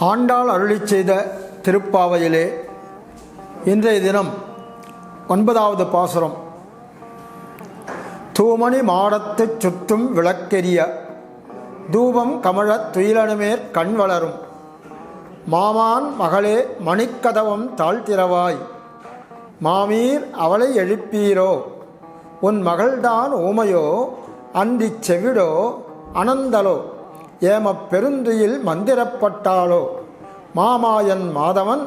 ஆண்டாள் அருளிச் செய்த திருப்பாவையிலே இன்றைய தினம் 9வது பாசுரம். தூமணி மாடத்துச் சுற்றும் விளக்கெரிய தூபம் கமழத் துயிலணுமேற் கண் வளரும் மாமான் மகளே மணிக்கதவம் தாழ்த்திரவாய் மாமீர் அவளை எழுப்பீரோ உன் மகள்தான் ஊமையோ அன்றிச் செவிடோ அனந்தலோ ஏமப் பெருந்துயில் மந்திரப்பட்டாளோ மாமாயன் மாதவன்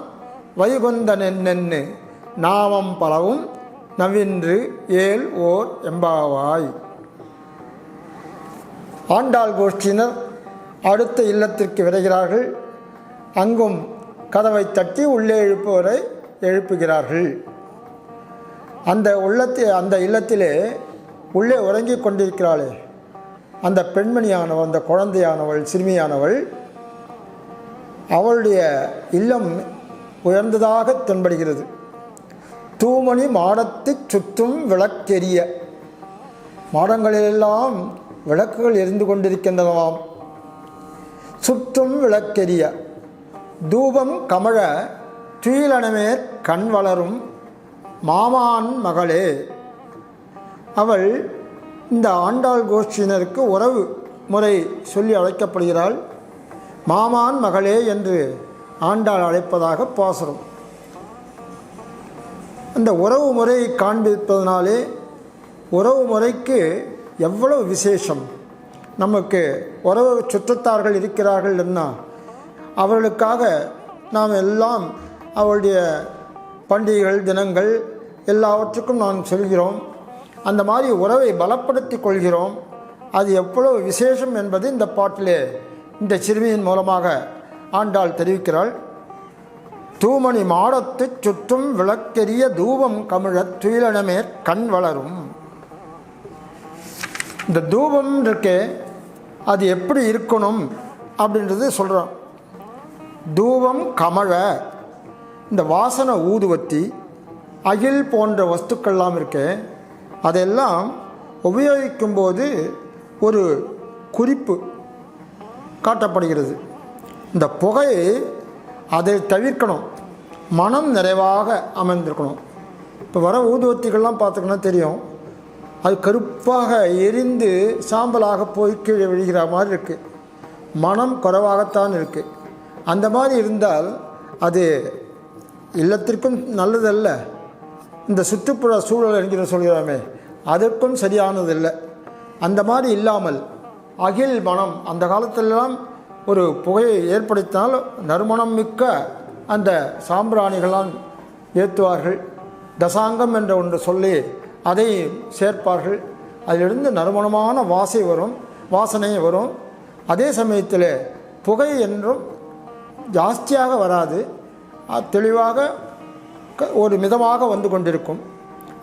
வைகுந்தனென்னு நாமம் பலவும் நவின்று ஏல் ஓர் எம்பாவாய். ஆண்டாள் கோஷ்டியினர் அடுத்த இல்லத்திற்கு விரைகிறார்கள். அங்கும் கதவை தட்டி உள்ளே எழுப்புவரை எழுப்புகிறார்கள். அந்த இல்லத்திலே உள்ளே உறங்கிக் கொண்டிருக்கிறாளே அந்த பெண்மணியானவள், அந்த குழந்தையானவள், சிறுமியானவள், அவளுடைய இல்லம் உயர்ந்ததாக தென்படுகிறது. தூமணி மாடத்துச் சுற்றும் விளக்கெரிய, மாடங்களிலெல்லாம் விளக்குகள் எரிந்து கொண்டிருக்கின்றனவாம். சுற்றும் விளக்கெரிய தூபம் கமழ துயிலணுமேற் கண் வளரும் மாமான் மகளே. அவள் இந்த ஆண்டாள் கோஷ்டியினருக்கு உறவு முறை சொல்லி அழைக்கப்படுகிறாள். மாமான் மகளே என்று ஆண்டாள் அழைப்பதாக பாசுரம். அந்த உறவு முறையை காண்பிப்பதனாலே உறவு முறைக்கு எவ்வளவு விசேஷம். நமக்கு உறவு சுற்றத்தார்கள் இருக்கிறார்கள் என்ன, அவர்களுக்காக நாம் எல்லாம் அவளுடைய பண்டிகைகள் தினங்கள் எல்லாவற்றுக்கும் நாம் சொல்கிறோம். அந்த மாதிரி உறவை பலப்படுத்தி கொள்கிறோம். அது எவ்வளவு விசேஷம் என்பது இந்த பாட்டிலே இந்த சிறுமியின் மூலமாக ஆண்டாள் தெரிவிக்கிறாள். தூமணி மாடத்துச் சுற்றும் விளக்கெரிய தூபம் கமிழத் துயிலணுமேற் கண் வளரும். இந்த தூபம் இருக்கே, அது எப்படி இருக்கணும் அப்படின்றது சொல்கிறோம். தூபம் கமழ, இந்த வாசனை ஊதுவத்தி அகில் போன்ற வஸ்துக்கள்லாம் இருக்கே, அதெல்லாம் உபயோகிக்கும்போது ஒரு குறிப்பு காட்டப்படுகிறது. இந்த புகையை அதை தவிர்க்கணும், மனம் நிறைவாக அமைந்திருக்கணும். இப்போ வர ஊதுவத்திகள்லாம் பார்த்திங்கன்னா தெரியும், அது கருப்பாக எரிந்து சாம்பலாக போய் கீழே விழுகிற மாதிரி இருக்குது, மனம் குறைவாகத்தான் இருக்குது. அந்த மாதிரி இருந்தால் அது இல்லத்திற்கும் நல்லதல்ல, இந்த சுற்றுப்புற சூழல் என்கிற சொல்கிறோமே அதற்கும் சரியானதில்லை. அந்த மாதிரி இல்லாமல் அகில் மனம், அந்த காலத்திலெல்லாம் ஒரு புகையை ஏற்படுத்தினால் நறுமணம் மிக்க அந்த சாம்பிராணிகளால் ஏற்றுவார்கள். தசாங்கம் என்ற ஒன்று சொல்லி அதை சேர்ப்பார்கள். அதிலிருந்து நறுமணமான வாசனை வரும். அதே சமயத்தில் புகை என்றும் ஜாஸ்தியாக வராது, தெளிவாக ஒரு மிதமாக வந்து கொண்டிருக்கும்.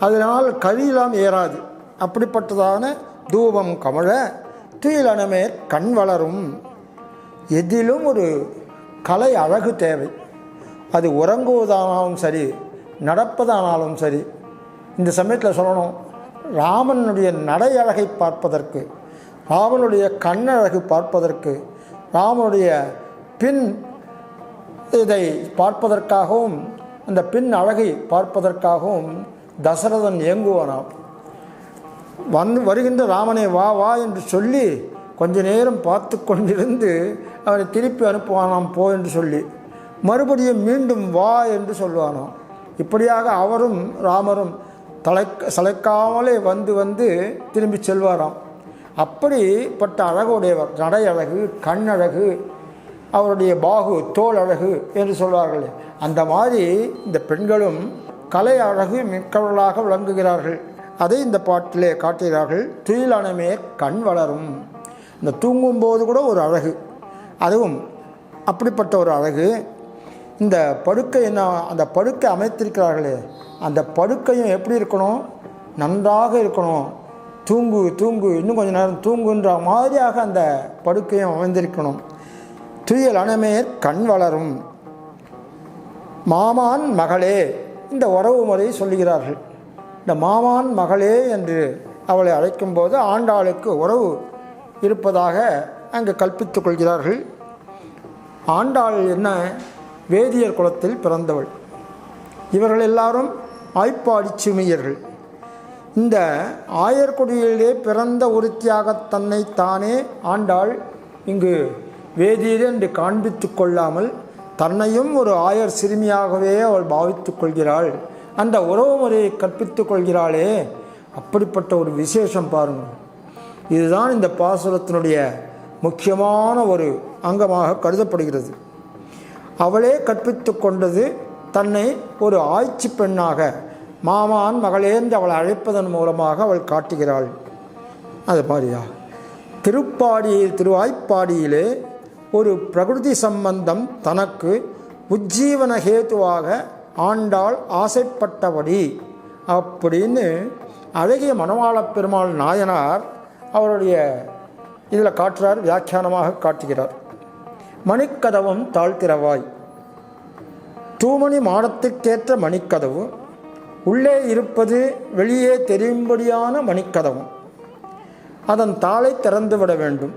அதனால் கரியெல்லாம் ஏறாது. அப்படிப்பட்டதான தூபம் கமழ துயிலணுமேற் கண் வளரும். எதிலும் ஒரு கலை அழகு தேவை. அது உறங்குவதானாலும் சரி, நடப்பதானாலும் சரி. இந்த சமயத்தில் சொல்லணும், ராமனுடைய நடை அழகை பார்ப்பதற்கு, ராமனுடைய கண்ணழகு பார்ப்பதற்கு, ராமனுடைய பின் இதை பார்ப்பதற்காகவும், அந்த பின் அழகை பார்ப்பதற்காகவும் தசரதன் இயங்குவானாம். வருகின்ற ராமனை வா வா என்று சொல்லி கொஞ்ச நேரம் பார்த்து கொண்டிருந்து அவனை திருப்பி அனுப்புவானாம் போ என்று சொல்லி, மறுபடியும் மீண்டும் வா என்று சொல்வானாம். இப்படியாக அவரும் ராமரும் சளைக்காமலே வந்து திரும்பி செல்வாராம். அப்படிப்பட்ட அழகுடையவர், நடை அழகு, கண்ணழகு, அவருடைய பாகு, தோல் அழகு என்று சொல்வார்கள். அந்த மாதிரி இந்த பெண்களும் கலை அழகு மிக்கவர்களாக விளங்குகிறார்கள். அதை இந்த பாட்டிலே காட்டுகிறார்கள். துயிலணுமேற் கண் வளரும். இந்த தூங்கும்போது கூட ஒரு அழகு, அதுவும் அப்படிப்பட்ட ஒரு அழகு. இந்த படுக்கை அந்த படுக்கை அமைத்திருக்கிறார்களே, அந்த படுக்கையும் எப்படி இருக்கணும், நன்றாக இருக்கணும். தூங்கு தூங்கு, இன்னும் கொஞ்சம் நேரம் தூங்குன்ற மாதிரியாக அந்த படுக்கையும் அமைந்திருக்கணும். துயிலணுமேற் கண் வளரும் மாமான் மகளே, இந்த உறவு முறையை சொல்லுகிறார்கள். இந்த மாமான் மகளே என்று அவளை அழைக்கும்போது ஆண்டாளுக்கு உறவு இருப்பதாக அங்கு கற்பித்துக் கொள்கிறார்கள். ஆண்டாள் என்ன வேதியர் குலத்தில் பிறந்தவள். இவர்கள் எல்லாரும் ஆய்ப்பாடி சிமையர்கள். இந்த ஆயர்குடியிலே பிறந்த ஒருத்தியாக தன்னை தானே ஆண்டாள் இங்கு வேதியர் என்று காண்பித்து கொள்ளாமல் தன்னையும் ஒரு ஆயர் சிறுமியாகவே அவள் பாவித்து கொள்கிறாள். அந்த உறவு முறையை கற்பித்து கொள்கிறாளே, அப்படிப்பட்ட ஒரு விசேஷம் பாருங்கள். இதுதான் இந்த பாசுரத்தினுடைய முக்கியமான ஒரு அங்கமாக கருதப்படுகிறது. அவளே கற்பித்து கொண்டது தன்னை ஒரு ஆய்ச்சி பெண்ணாக மாமான் மகளேந்து அவளை அழைப்பதன் மூலமாக அவள் காட்டுகிறாள். அது மாதிரியா திருவாய்ப்பாடியிலே ஒரு பிரகிருதி சம்பந்தம் தனக்கு உஜ்ஜீவன ஹேதுவாக ஆண்டாள் ஆசைப்பட்டபடி அப்படின்னு அழகிய மணவாளப் பெருமாள் நாயனார் அவருடைய இதில் காட்டுறார், வியாக்கியானமாக காட்டுகிறார். மணிக்கதவும் தாழ்த்திரவாய், தூமணி மாடத்துக்கேற்ற மணிக்கதவு, உள்ளே இருப்பது வெளியே தெரியும்படியான மணிக்கதவும், அதன் தாளை திறந்து விட வேண்டும்.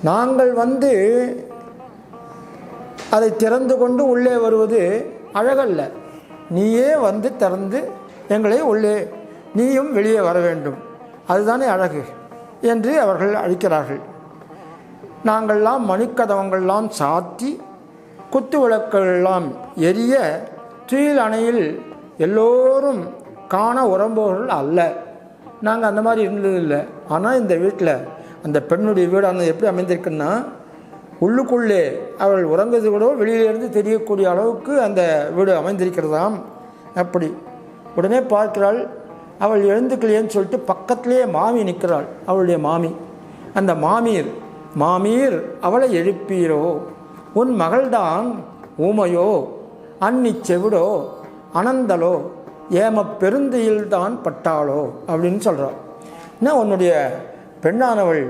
நாங்கள் அதை திறந்து கொண்டு உள்ளே வருவது அழகல்ல, நீயே திறந்து எங்களை உள்ளே நீயும் வெளியே வர வேண்டும், அதுதானே அழகு என்று அவர்கள் அழைக்கிறார்கள். நாங்கள்லாம் மணிக்கதவங்கள்லாம் சாத்தி குத்து விளக்கெல்லாம் எரிய துயில் அணையில் எல்லோரும் காண உறம்பவர்கள் அல்ல. நாங்கள் அந்த மாதிரி இருந்ததில்லை. ஆனால் இந்த வீட்டில் அந்த பெண்ணுடைய வீடு அந்த எப்படி அமைந்திருக்குன்னா, உள்ளுக்குள்ளே அவள் உறங்குறது கூட வெளியிலிருந்து தெரியக்கூடிய அளவுக்கு அந்த வீடு அமைந்திருக்கிறதாம். அப்படி உடனே பார்க்கிறாள், அவள் எழுந்துக்கலையேன்னு சொல்லிட்டு பக்கத்திலேயே மாமி நிற்கிறாள், அவளுடைய மாமி. அந்த மாமீர் அவளை எழுப்பீரோ, உன் மகள்தான் ஊமையோ, அன்னி செவிடோ, அனந்தலோ, ஏம பெருந்தையில்தான் பட்டாளோ அப்படின்னு சொல்கிறாள். என்ன உன்னுடைய பெண்ணானவள்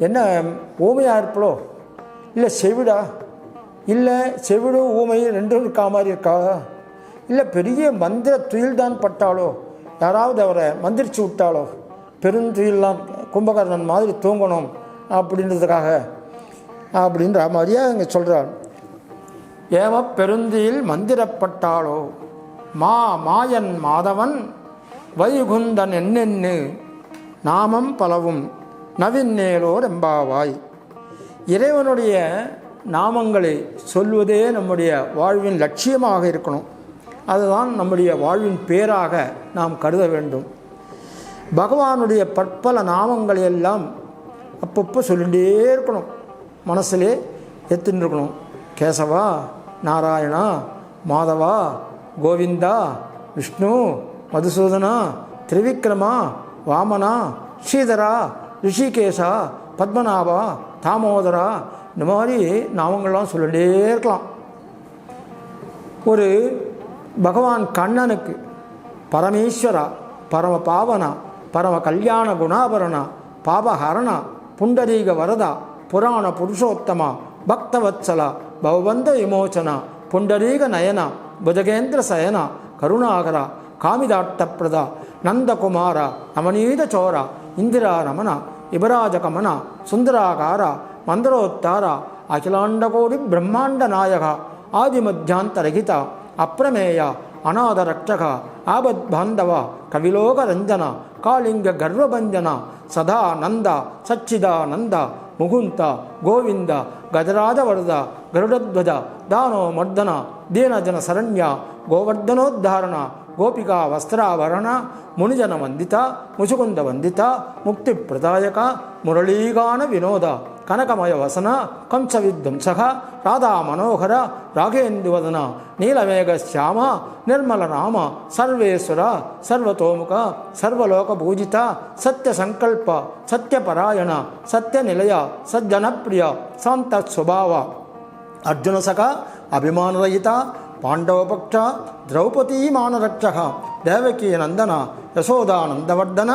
என்ன ஊமையாக இருப்பளோ, இல்லை செவிடா, இல்லை செவிடு ஊமை ரெண்டும் இருக்கா மாதிரி இருக்கா, இல்லை பெரிய மந்திர துயில்தான் பட்டாளோ, யாராவது அவரை மந்திரிச்சு விட்டாலோ, பெருந்துயிலாம் கும்பகர்ணன் மாதிரி தூங்கணும் அப்படின்றதுக்காக அப்படின்ற மாதிரியாக இங்கே சொல்கிறாள். ஏவ பெருந்தியில் மந்திரப்பட்டாளோ, மாயன் மாதவன் வைகுந்தன் என்னென்னு நாமம் பலவும் நவின்னேலோர் எம்பாவாய். இறைவனுடைய நாமங்களை சொல்வதே நம்முடைய வாழ்வின் லட்சியமாக இருக்கணும். அதுதான் நம்முடைய வாழ்வின் பேராக நாம் கருத வேண்டும். பகவானுடைய பற்பல நாமங்களை எல்லாம் அப்பப்போ சொல்லிகிட்டே இருக்கணும், மனசிலே எத்துன்னு இருக்கணும். கேசவா, நாராயணா, மாதவா, கோவிந்தா, விஷ்ணு, மதுசூதனா, திரிவிக்ரமா, வாமனா, ஸ்ரீதரா, ரிஷிகேஷா, பத்மநாபா, தாமோதரா, இந்த மாதிரி நாமங்கள்லாம் சொல்லிகிட்டே இருக்கலாம். ஒரு பகவான் கண்ணனுக்கு பரமேஸ்வரா, பரம பாவனா, பரம கல்யாண குணாபரணா, பாபஹரணா, புண்டரீக வரதா, புராண புருஷோத்தமா, பக்தவத்சலா, பவபந்த விமோச்சனா, புண்டரீக நயனா, புஜகேந்திர சயனா, கருணாகரா, காமிதாட்டப்பிரதா, நந்தகுமாரா, நவநீத சோரா, இந்திரா ரமணா, யுவராஜ கமனா, சுந்தராகாரா, மந்திரோத்தாரா, அகிலாண்டகோடி பிரம்மாண்ட நாயகா, ஆதிமத்தியாந்தரகிதா, அப்பிரமேயா, அநாதரட்சக, ஆபத் பாந்தவா, கவிலோக ரஞ்சன, காளிங்க கர்வபஞ்சன, சதா நந்த, சச்சிதானந்த, முகுந்த, கோவிந்த, கஜராஜவரத, கருடத்வஜ, தானோ மர்தன, தீனஜன சரண்ய, கோவர்தனோத்தாரண, கோபிகா வஸ்திராவரண, முனிஜன வந்தித, முசுகுந்த வந்தித, முக்தி பிரதாயக, முரளீகான வினோத, கனகமய வசன, கம்சவித்வம்சக, ராதா மனோகர, ராகேந்துவதன, நீலமேக శ్యామ, నిర్మల రామ, సర్వేశ్వర, సర్వతోముఖ, సర్వలోక పూజిత, సత్య సంకల్ప, సత్యపరాయణ, సత్యనిలయ, సజ్జనప్రియ, శాంత స్వభావ, అర్జున సఖ, అభిమానరహిత, పాండవపక్ష, ద్రౌపదీ మానరక్షక, దేవకీ నందన, యశోదానందవర్ధన,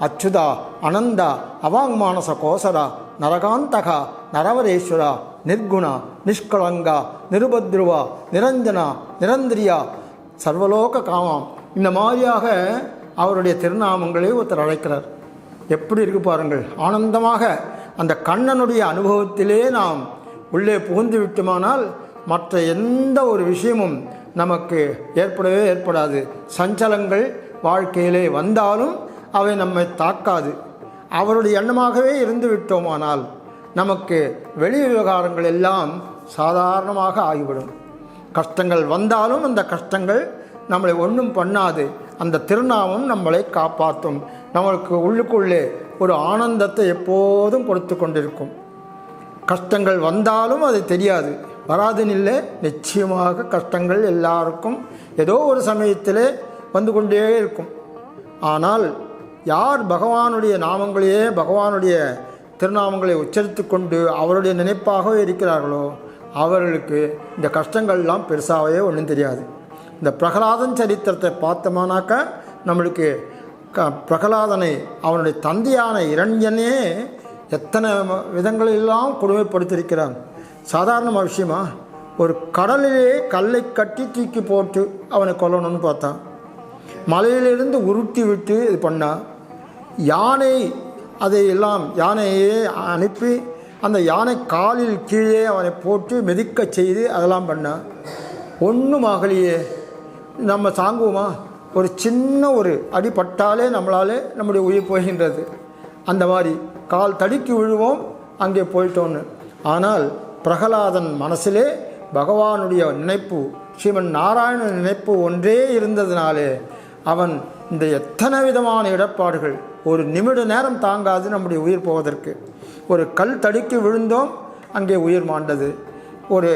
అచ్యుత, అనంద, అవాంగ్మానస కోసర, నరకాంతక, నరవరేశ్వర, నిర్గుణ, நிஷ்கலங்க, நிருபத்ருவ, நிரஞ்சன, நிரந்திரியா, சர்வலோக காமம், இந்த மாதிரியாக அவருடைய திருநாமங்களை ஒருத்தர் அழைக்கிறார். எப்படி இருக்கு பாருங்கள். ஆனந்தமாக அந்த கண்ணனுடைய அனுபவத்திலே நாம் உள்ளே புகுந்து விட்டுமானால் மற்ற எந்த ஒரு விஷயமும் நமக்கு ஏற்படவே ஏற்படாது. சஞ்சலங்கள் வாழ்க்கையிலே வந்தாலும் அவை நம்மை தாக்காது. அவருடைய எண்ணமாகவே இருந்து விட்டோமானால் நமக்கு வெளி விவகாரங்கள் எல்லாம் சாதாரணமாக ஆகிவிடும். கஷ்டங்கள் வந்தாலும் அந்த கஷ்டங்கள் நம்மளை ஒன்றும் பண்ணாது. அந்த திருநாமம் நம்மளை காப்பாற்றும். நம்மளுக்கு உள்ளுக்குள்ளே ஒரு ஆனந்தத்தை எப்போதும் கொடுத்து கொண்டிருக்கும். கஷ்டங்கள் வந்தாலும் அது தெரியாது, வராதுன்னு இல்லை. நிச்சயமாக கஷ்டங்கள் எல்லாருக்கும் ஏதோ ஒரு சமயத்திலே வந்து கொண்டே இருக்கும். ஆனால் யார் பகவானுடைய நாமங்களையே, பகவானுடைய திருநாமங்களை உச்சரித்து கொண்டு அவருடைய நினைப்பாகவே இருக்கிறார்களோ அவர்களுக்கு இந்த கஷ்டங்கள்லாம் பெருசாகவே ஒன்றும் தெரியாது. இந்த பிரகலாதன் சரித்திரத்தை பார்த்தோமானாக்கா நம்மளுக்கு பிரகலாதனை அவனுடைய தந்தையான இரண்யனே எத்தனை விதங்களெல்லாம் கொடுமைப்படுத்தியிருக்கிறான். சாதாரண விஷயமா? ஒரு கடலிலே கல்லை கட்டி தூக்கி போட்டு அவனை கொல்லணும்னு பார்த்தான். மலையிலிருந்து உருட்டி விட்டு இது பண்ணான். யானை அதையெல்லாம் யானையே அனுப்பி அந்த யானை காலில் கீழே அவனை போட்டு மிதிக்க செய்து அதெல்லாம் பண்ணான். ஒன்றும் ஆகலையே. நம்ம சாங்குவோமா? ஒரு சின்ன ஒரு அடிபட்டாலே நம்மளாலே நம்முடைய உயிர் போகின்றது. அந்த மாதிரி கால் தடுக்கி விழுவோம், அங்கே போயிட்டோன்னு. ஆனால் பிரகலாதன் மனசிலே பகவானுடைய நினைப்பு, ஸ்ரீமன் நாராயண நினைப்பு ஒன்றே இருந்ததினாலே அவன் இந்த எத்தனை விதமான இடர்பாடுகள் ஒரு நிமிட நேரம் தாங்காது நம்முடைய உயிர் போவதற்கு. ஒரு கல் தடுக்கி விழுந்தோம், அங்கே உயிர் மாண்டது. ஒரு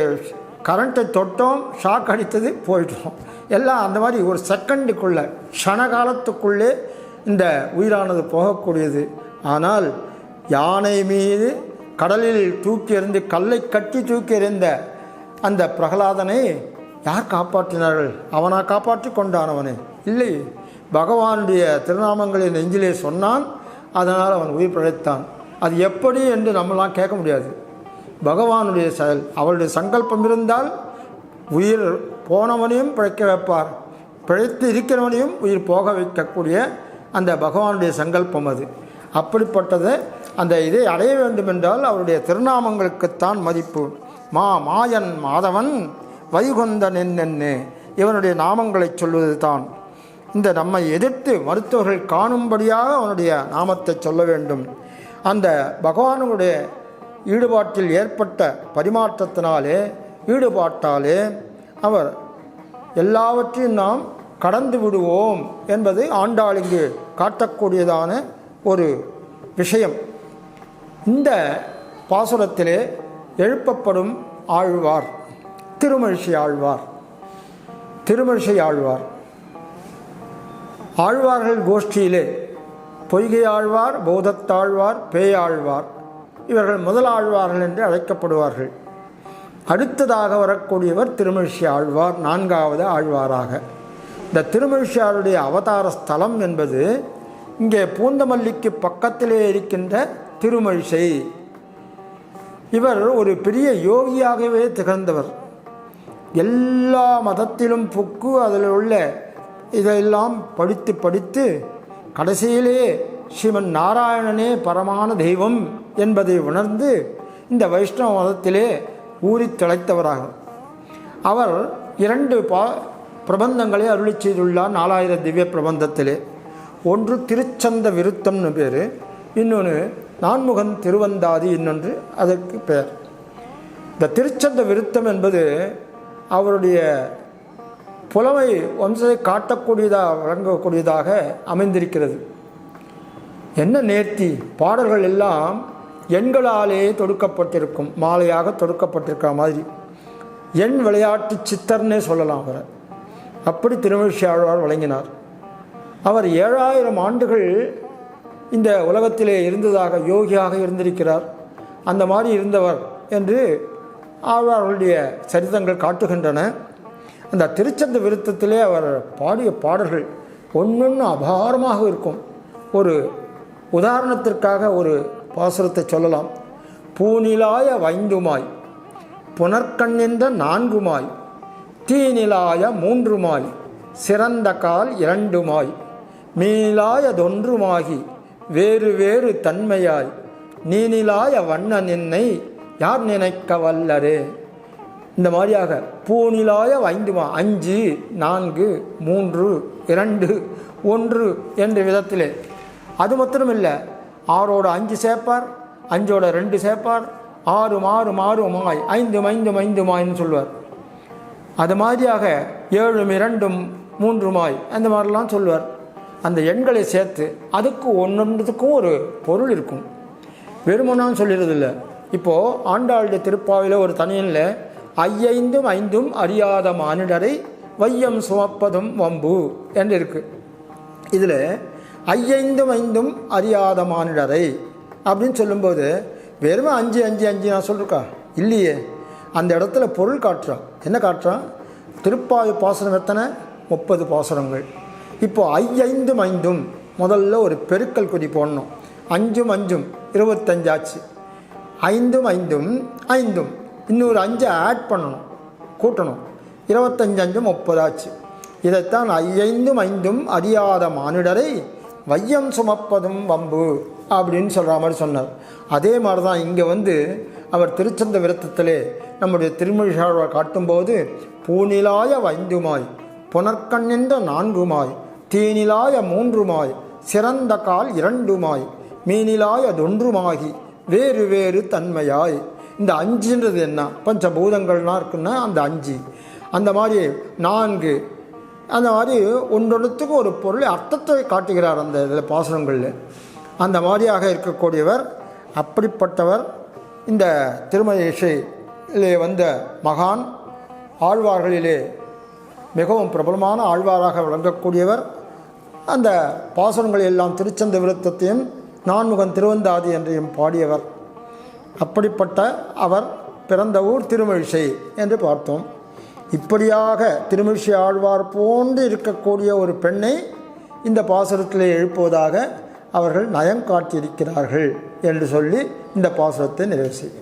கரண்ட்டை தொட்டோம், ஷாக் அடித்தது, போயிட்டோம். எல்லாம் அந்த மாதிரி ஒரு செகண்டுக்குள்ளே, க்ஷணகாலத்துக்குள்ளே இந்த உயிரானது போகக்கூடியது. ஆனால் யானை மீது கடலில் தூக்கி எறிந்து கல்லை கட்டி தூக்கி எறிந்த அந்த பிரகலாதனை யார் காப்பாற்றினார்கள்? அவனா காப்பாற்றி கொண்டானவனே? இல்லை, பகவானுடைய திருநாமங்களை நெஞ்சிலே சொன்னான். அதனால் அவன் உயிர் பிழைத்தான். அது எப்படி என்று நம்மளாம் கேட்க முடியாது. பகவானுடைய செயல். அவருடைய சங்கல்பம் இருந்தால் உயிர் போனவனையும் பிழைக்க வைப்பார், பிழைத்து இருக்கிறவனையும் உயிர் போக வைக்கக்கூடிய அந்த பகவானுடைய சங்கல்பம் அது. அப்படிப்பட்டது. அந்த இதை அடைய வேண்டுமென்றால் அவருடைய திருநாமங்களுக்குத்தான் மதிப்பு. மாயன் மாதவன் வைகுந்தன் என்னென்னு இவனுடைய நாமங்களை சொல்வது தான். இந்த நம்மை எதிர்த்து மருத்துவர்கள் காணும்படியாக அவனுடைய நாமத்தை சொல்ல வேண்டும். அந்த பகவானுடைய ஈடுபாட்டில் ஏற்பட்ட பரிமாற்றத்தினாலே, ஈடுபாட்டாலே அவர் எல்லாவற்றையும் நாம் கடந்து விடுவோம் என்பது ஆண்டாள் இங்கு காட்டக்கூடியதான ஒரு விஷயம். இந்த பாசுரத்திலே எழுப்பப்படும் ஆழ்வார் திருமழிசை ஆழ்வார். திருமழிசை ஆழ்வார் ஆழ்வார்கள் கோஷ்டியிலே பொய்கை ஆழ்வார், போதத்தாழ்வார், பேயாழ்வார் இவர்கள் முதல் ஆழ்வார்கள் என்று அழைக்கப்படுவார்கள். அடுத்ததாக வரக்கூடியவர் திருமழிசை ஆழ்வார், நான்காவது ஆழ்வாராக. இந்த திருமழிசையாருடைய அவதார ஸ்தலம் என்பது இங்கே பூந்தமல்லிக்கு பக்கத்திலே இருக்கின்ற திருமழிசை. இவர் ஒரு பெரிய யோகியாகவே திகழ்ந்தவர். எல்லா மதத்திலும் புக்கு அதில் உள்ள இதெல்லாம் படித்து படித்து கடைசியிலே ஸ்ரீமன் நாராயணனே பரமான தெய்வம் என்பதை உணர்ந்து இந்த வைஷ்ணவ மதத்திலே ஊறி திளைத்தவராக அவர் 2 பிரபந்தங்களை அருளி செய்துள்ளார் 4000 திவ்ய பிரபந்தத்திலே. ஒன்று திருச்சந்த விருத்தம்னு பேர், இன்னொன்று நான்முகன் திருவந்தாதி, இன்னொன்று அதற்கு பெயர். இந்த திருச்சந்த விருத்தம் என்பது அவருடைய புலமை வம்சத்தை காட்டக்கூடியதாக வழங்கக்கூடியதாக அமைந்திருக்கிறது. என்ன நேர்த்தி! பாடல்கள் எல்லாம் எண்களாலே தொடுக்கப்பட்டிருக்கும், மாலையாக தொடுக்கப்பட்டிருக்கிற மாதிரி. எண் விளையாட்டு சித்தர்னே சொல்லலாம் அவரை. அப்படி திருமழிசை ஆழ்வார் வழங்கினார். அவர் 7000 ஆண்டுகள் இந்த உலகத்திலே இருந்ததாக யோகியாக இருந்திருக்கிறார். அந்த மாதிரி இருந்தவர் என்று ஆழ்வார்களுடைய சரிதங்கள் காட்டுகின்றன. அந்த திருச்சந்த விருத்தத்திலே அவர் பாடிய பாடல்கள் ஒன்றொன்று அபாரமாக இருக்கும். ஒரு உதாரணத்திற்காக ஒரு பாசுரத்தை சொல்லலாம். பூநிலாய 5மாய், புனர்கண்ணின்ற 4மாய், தீநிலாய 3மாய், சிறந்த கால் 2மாய், மீளாயதொன்றுமாகி வேறு வேறு தன்மையாய், நீநிலாய வண்ண நின்னை யார் நினைக்க வல்லரே. இந்த மாதிரியாக பூநிலாய 5 5 4 3 2 1 என்ற விதத்திலே. அது மாத்திரமில்லை, 6ஓட 5 சேர்ப்பார், 5ஓட 2 சேர்ப்பார், 6 6 6 மாய் 5 5 5 மாய்ன்னு சொல்லுவார். அது மாதிரியாக 7 2 3 மாய் அந்த மாதிரிலாம் சொல்லுவார். அந்த எண்களை சேர்த்து அதுக்கு ஒன்றொன்றுக்கும் ஒரு பொருள் இருக்கும். வெறுமனான்னு சொல்லிடுறதில்லை. இப்போது ஆண்டாளுடைய திருப்பாவையில் ஒரு தனியனில் 5 5 அறியாத மானிடரை வையம் சுமப்பதும் வம்பு என்று இருக்குது. இதில் 5 5 அறியாத மானிடரை அப்படின்னு சொல்லும்போது வெறும் 5 5 5 நான் சொல்லிருக்கா இல்லையே. அந்த இடத்துல பொருள் காட்டுறான். என்ன காட்டுறான்? திருப்பாவை பாசனம் எத்தனை? 30 பாசனங்கள். இப்போது 5 5 முதல்ல ஒரு பெருக்கல் குறி போடணும். 5 5 25 ஆச்சு. 5 5 5 இன்னொரு 5 ஆட் பண்ணணும், கூட்டணும். 25 5 30 ஆச்சு. இதைத்தான் 5 5 அறியாத மானிடரை வையம் சுமப்பதும் வம்பு அப்படின்னு சொல்கிற மாதிரி சொன்னார். அதே மாதிரி தான் இங்கே அவர் திருச்சந்த விருத்தத்திலே நம்முடைய திருமொழியாழ்வார் காட்டும்போது பூநிலாய 5 மாய் புனர்கண்ணின்ற 4 மாய் தீநிலாய 3 மாய் சிறந்த கால் 2 மாய் மீனிலாய 1 மாகி வேறு வேறு தன்மையாய். இந்த 5ன்றது என்ன? பஞ்சபூதங்கள்லாம் இருக்குன்னா அந்த 5 அந்த மாதிரி 4 அந்த மாதிரி ஒன்றொன்றுத்துக்கும் ஒரு பொருள் அர்த்தத்தை காட்டுகிறார் அந்த இதில் பாசுரங்களில். அந்த மாதிரியாக இருக்கக்கூடியவர். அப்படிப்பட்டவர் இந்த திருமதி இசையிலே வந்த மகான் ஆழ்வார்களிலே மிகவும் பிரபலமான ஆழ்வாராக விளங்கக்கூடியவர். அந்த பாசுரங்களை எல்லாம் திருச்சந்த விருத்தத்தையும் 4 திருவந்தாதி என்றையும் பாடியவர். அப்படிப்பட்ட அவர் பிறந்த ஊர் திருமழிசை என்று பார்த்தோம். இப்படியாக திருமிழிசை ஆழ்வார் போன்று இருக்கக்கூடிய ஒரு பெண்ணை இந்த பாசுரத்திலே எழுப்புவதாக அவர்கள் நயம் காட்டியிருக்கிறார்கள் என்று சொல்லி இந்த பாசுரத்தை நிறைவு செய்கிறார்.